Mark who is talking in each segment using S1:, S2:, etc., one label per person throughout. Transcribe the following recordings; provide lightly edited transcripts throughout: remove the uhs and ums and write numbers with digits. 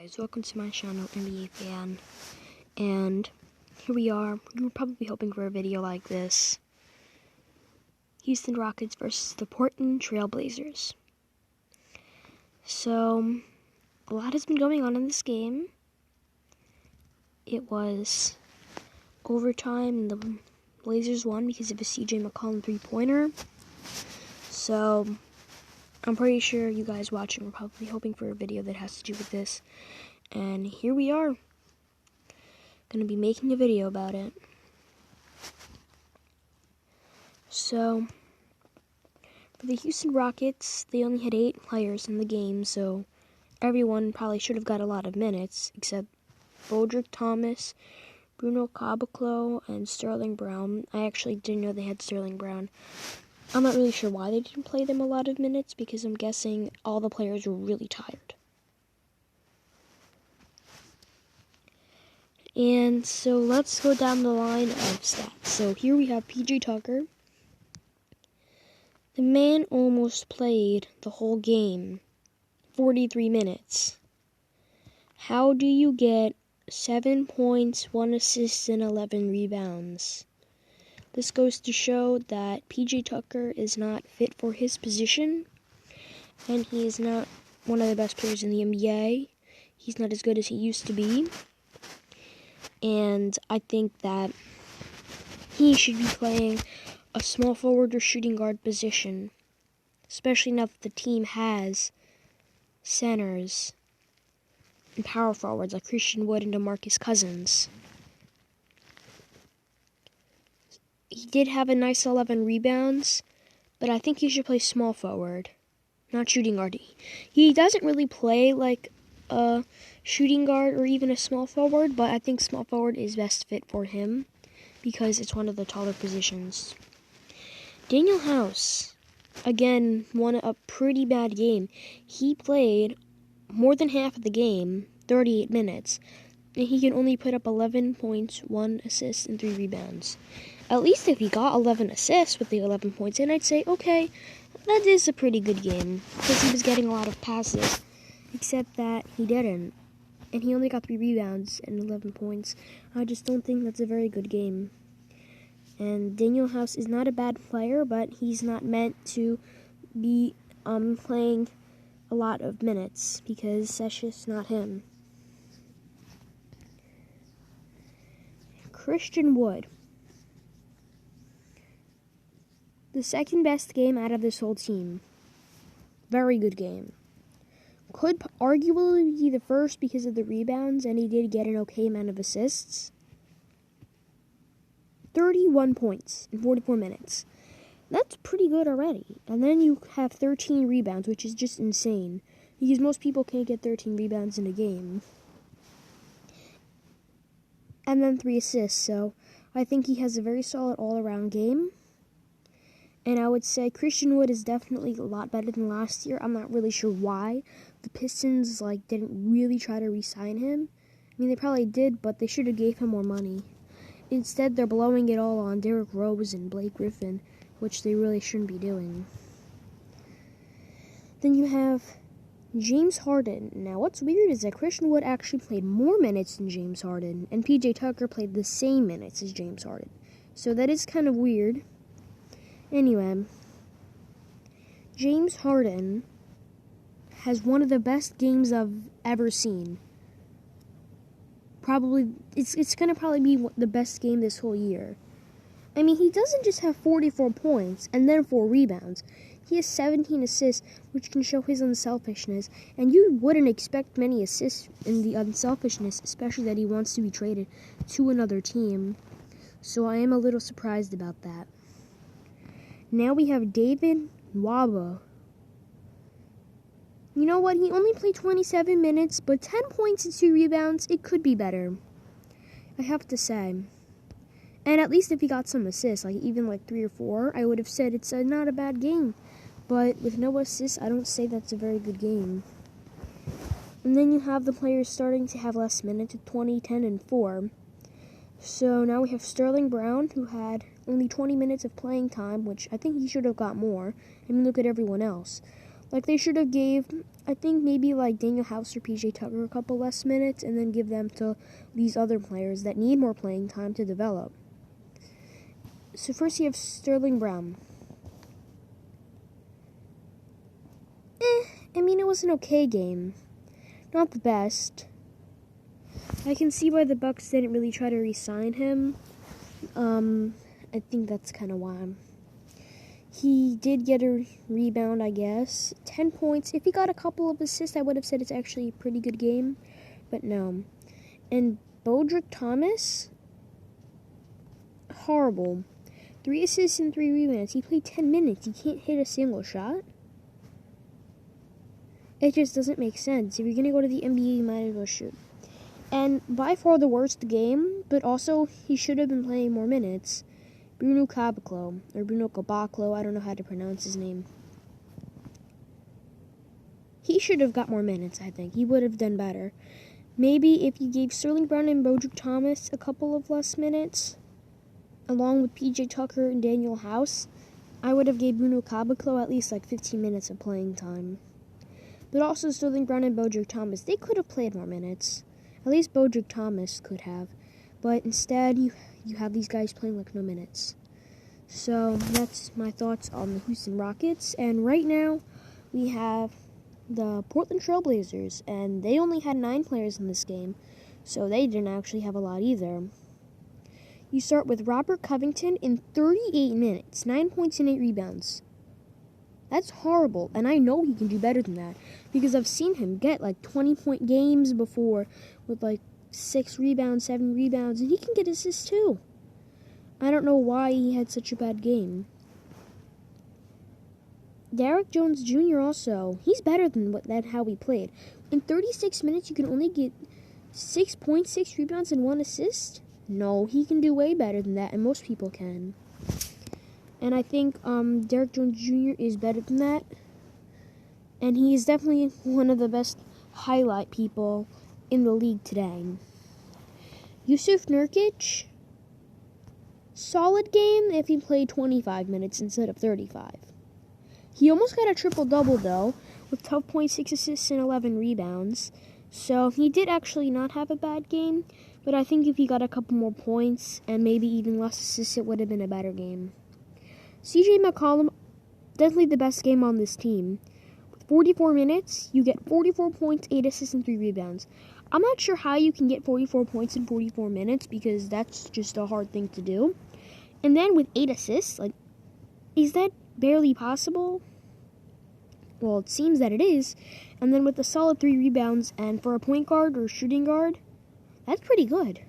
S1: Guys, welcome to my channel, NBA Fan, and here we are. You were probably hoping for a video like this. Houston Rockets versus the Portland Trail Blazers. So, a lot has been going on in this game. It was overtime, and the Blazers won because of a CJ McCollum three-pointer. So, I'm pretty sure you guys watching were probably hoping for a video that has to do with this. And here we are. Gonna be making a video about it. So, for the Houston Rockets, they only had 8 players in the game, so everyone probably should have got a lot of minutes, except Brodric Thomas, Bruno Caboclo, and Sterling Brown. I actually didn't know they had Sterling Brown. I'm not really sure why they didn't play them a lot of minutes, because I'm guessing all the players were really tired. And so let's go down the line of stats. So here we have PJ Tucker. The man almost played the whole game, 43 minutes. How do you get 7 points, 1 assist, and 11 rebounds? This goes to show that PJ Tucker is not fit for his position, and he is not one of the best players in the NBA. He's not as good as he used to be. And I think that he should be playing a small forward or shooting guard position, especially now that the team has centers and power forwards like Christian Wood and DeMarcus Cousins. He did have a nice 11 rebounds, but I think he should play small forward, not shooting guard. He doesn't really play like a shooting guard or even a small forward, but I think small forward is best fit for him because it's one of the taller positions. Danuel House, again, won a pretty bad game. He played more than half of the game, 38 minutes, and he can only put up 11 points, 1 assist, and 3 rebounds. At least if he got 11 assists with the 11 points in, I'd say, okay, that is a pretty good game because he was getting a lot of passes. Except that he didn't. And he only got 3 rebounds and 11 points. I just don't think that's a very good game. And Danuel House is not a bad player, but he's not meant to be playing a lot of minutes because that's just not him. Christian Wood. The second best game out of this whole team. Very good game. Could arguably be the first because of the rebounds, and he did get an okay amount of assists. 31 points in 44 minutes. That's pretty good already. And then you have 13 rebounds, which is just insane, because most people can't get 13 rebounds in a game. And then 3 assists, so I think he has a very solid all-around game. And I would say Christian Wood is definitely a lot better than last year. I'm not really sure why the Pistons didn't really try to re-sign him. I mean, they probably did, but they should have gave him more money. Instead, they're blowing it all on Derrick Rose and Blake Griffin, which they really shouldn't be doing. Then you have James Harden. Now, what's weird is that Christian Wood actually played more minutes than James Harden, and PJ Tucker played the same minutes as James Harden. So that is kind of weird. Anyway, James Harden has one of the best games I've ever seen. Probably, it's going to probably be the best game this whole year. I mean, he doesn't just have 44 points and then 4 rebounds. He has 17 assists, which can show his unselfishness. And you wouldn't expect many assists in the unselfishness, especially that he wants to be traded to another team. So I am a little surprised about that. Now we have David Nwaba. You know what? He only played 27 minutes, but 10 points and 2 rebounds, it could be better, I have to say. And at least if he got some assists, even 3 or 4, I would have said it's not a bad game. But with no assists, I don't say that's a very good game. And then you have the players starting to have less minutes at 20, 10, and 4. So now we have Sterling Brown, who had only 20 minutes of playing time, which I think he should have got more. I mean, look at everyone else. They should have gave I think maybe like Daniel House or PJ Tucker a couple less minutes and then give them to these other players that need more playing time to develop. So first you have Sterling Brown. I mean, it was an okay game. Not the best. I can see why the Bucks didn't really try to re-sign him. I think that's kind of why. He did get a rebound, I guess. 10 points. If he got a couple of assists, I would have said it's actually a pretty good game. But no. And Broderick Thomas, horrible. 3 assists and 3 rebounds. He played 10 minutes. He can't hit a single shot. It just doesn't make sense. If you're going to go to the NBA, you might as well shoot. And by far the worst game, but also he should have been playing more minutes. Bruno Caboclo, or Bruno Caboclo, I don't know how to pronounce his name. He should have got more minutes, I think. He would have done better. Maybe if you gave Sterling Brown and Broderick Thomas a couple of less minutes, along with PJ Tucker and Daniel House, I would have gave Bruno Caboclo at least like 15 minutes of playing time. But also Sterling Brown and Broderick Thomas, they could have played more minutes. At least Broderick Thomas could have. But instead, you have these guys playing like no minutes. So that's my thoughts on the Houston Rockets. And right now, we have the Portland Trail Blazers. And they only had 9 players in this game. So they didn't actually have a lot either. You start with Robert Covington in 38 minutes. 9 points and 8 rebounds. That's horrible. And I know he can do better than that. Because I've seen him get like 20-point games before with like 6 rebounds, 7 rebounds, and he can get assists too. I don't know why he had such a bad game. Derrick Jones Jr. also, he's better than how he played. In 36 minutes, you can only get 6 points, 6 rebounds, and 1 assist? No, he can do way better than that, and most people can. And I think Derrick Jones Jr. is better than that. And he is definitely one of the best highlight people in the league today. Yusuf Nurkic, solid game if he played 25 minutes instead of 35. He almost got a triple-double, though, with 12.6 assists and 11 rebounds. So he did actually not have a bad game, but I think if he got a couple more points and maybe even less assists, it would have been a better game. CJ McCollum, definitely the best game on this team. With 44 minutes, you get 44 points, 8 assists, and 3 rebounds. I'm not sure how you can get 44 points in 44 minutes because that's just a hard thing to do. And then with 8 assists, like, is that barely possible? Well, it seems that it is. And then with a solid 3 rebounds, and for a point guard or shooting guard, that's pretty good.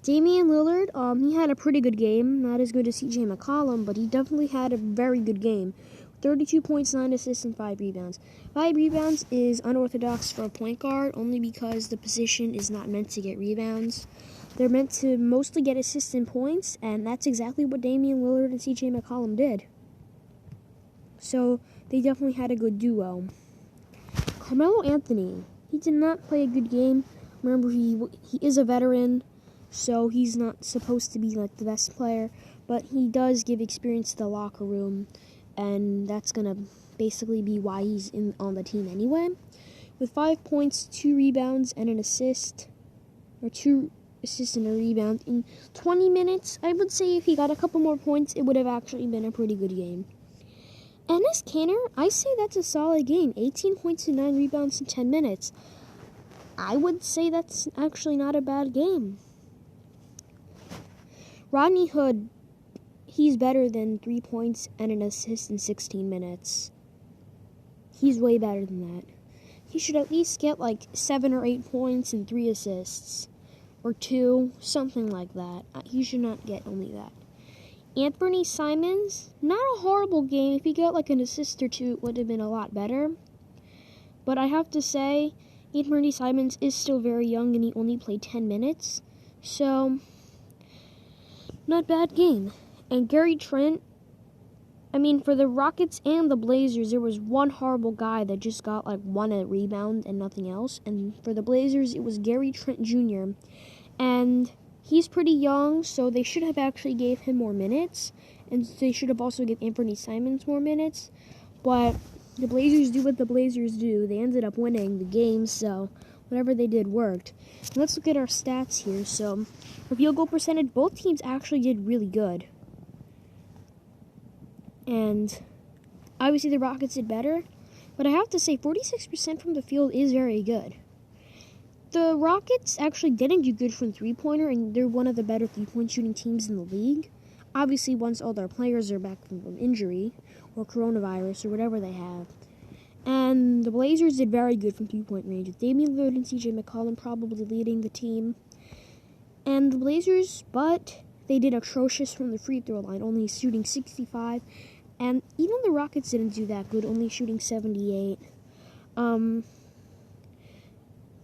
S1: Damian Lillard, he had a pretty good game. Not as good as CJ McCollum, but he definitely had a very good game. 32 points, 9 assists, and 5 rebounds. 5 rebounds is unorthodox for a point guard, only because the position is not meant to get rebounds. They're meant to mostly get assists and points, and that's exactly what Damian Lillard and CJ McCollum did. So, they definitely had a good duo. Carmelo Anthony, he did not play a good game. Remember, he is a veteran, so he's not supposed to be like the best player, but he does give experience to the locker room, and that's going to basically be why he's on the team anyway. With 5 points, 2 rebounds, and an assist, or 2 assists and a rebound in 20 minutes, I would say if he got a couple more points, it would have actually been a pretty good game. Enes Kanter, I say that's a solid game. 18 points and 9 rebounds in 10 minutes. I would say that's actually not a bad game. Rodney Hood, he's better than 3 points and an assist in 16 minutes. He's way better than that. He should at least get like 7 or 8 points and 3 assists. Or 2, something like that. He should not get only that. Anthony Simons, not a horrible game. If he got like an assist or 2, it would have been a lot better. But I have to say, Anthony Simons is still very young and he only played 10 minutes. So, not bad game. And Gary Trent, I mean, for the Rockets and the Blazers, there was one horrible guy that just got like 1 rebound and nothing else. And for the Blazers, it was Gary Trent Jr. And he's pretty young, so they should have actually gave him more minutes. And they should have also given Anthony Simons more minutes. But the Blazers do what the Blazers do. They ended up winning the game, so whatever they did worked. Let's look at our stats here. So, for field goal percentage, both teams actually did really good. And obviously the Rockets did better, but I have to say 46% from the field is very good. The Rockets actually didn't do good from three-pointer, and they're one of the better three-point shooting teams in the league. Obviously, once all their players are back from injury or coronavirus or whatever they have. And the Blazers did very good from three-point range, with Damian Lillard and CJ McCollum probably leading the team. And the Blazers, but they did atrocious from the free throw line, only shooting 65. And even the Rockets didn't do that good, only shooting 78.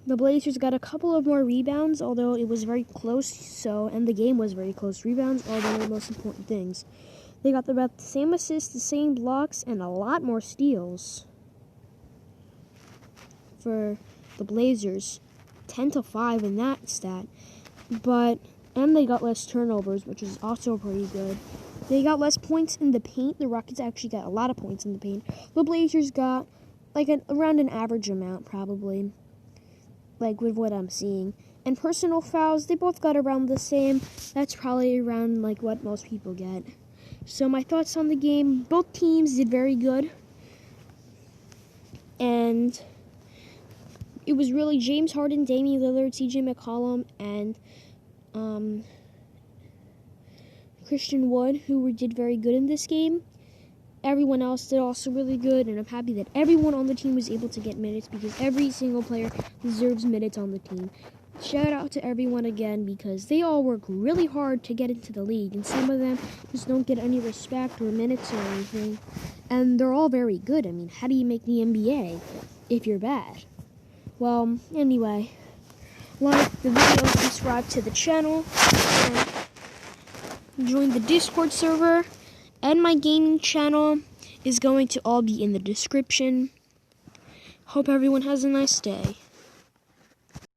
S1: The Blazers got a couple of more rebounds, although it was very close, and the game was very close. Rebounds are one of the most important things. They got about the same assists, the same blocks, and a lot more steals for the Blazers. 10-5 in that stat. And they got less turnovers, which is also pretty good. They got less points in the paint. The Rockets actually got a lot of points in the paint. The Blazers got around an average amount, probably, with what I'm seeing. And personal fouls, they both got around the same. That's probably around what most people get. So my thoughts on the game, both teams did very good. And it was really James Harden, Damian Lillard, CJ McCollum, and Christian Wood, who did very good in this game. Everyone else did also really good, and I'm happy that everyone on the team was able to get minutes, because every single player deserves minutes on the team. Shout out to everyone again, because they all work really hard to get into the league, and some of them just don't get any respect or minutes or anything. And they're all very good. I mean, how do you make the NBA if you're bad? Well, anyway, like the video, subscribe to the channel, and join the Discord server, and my gaming channel is going to all be in the description. Hope everyone has a nice day.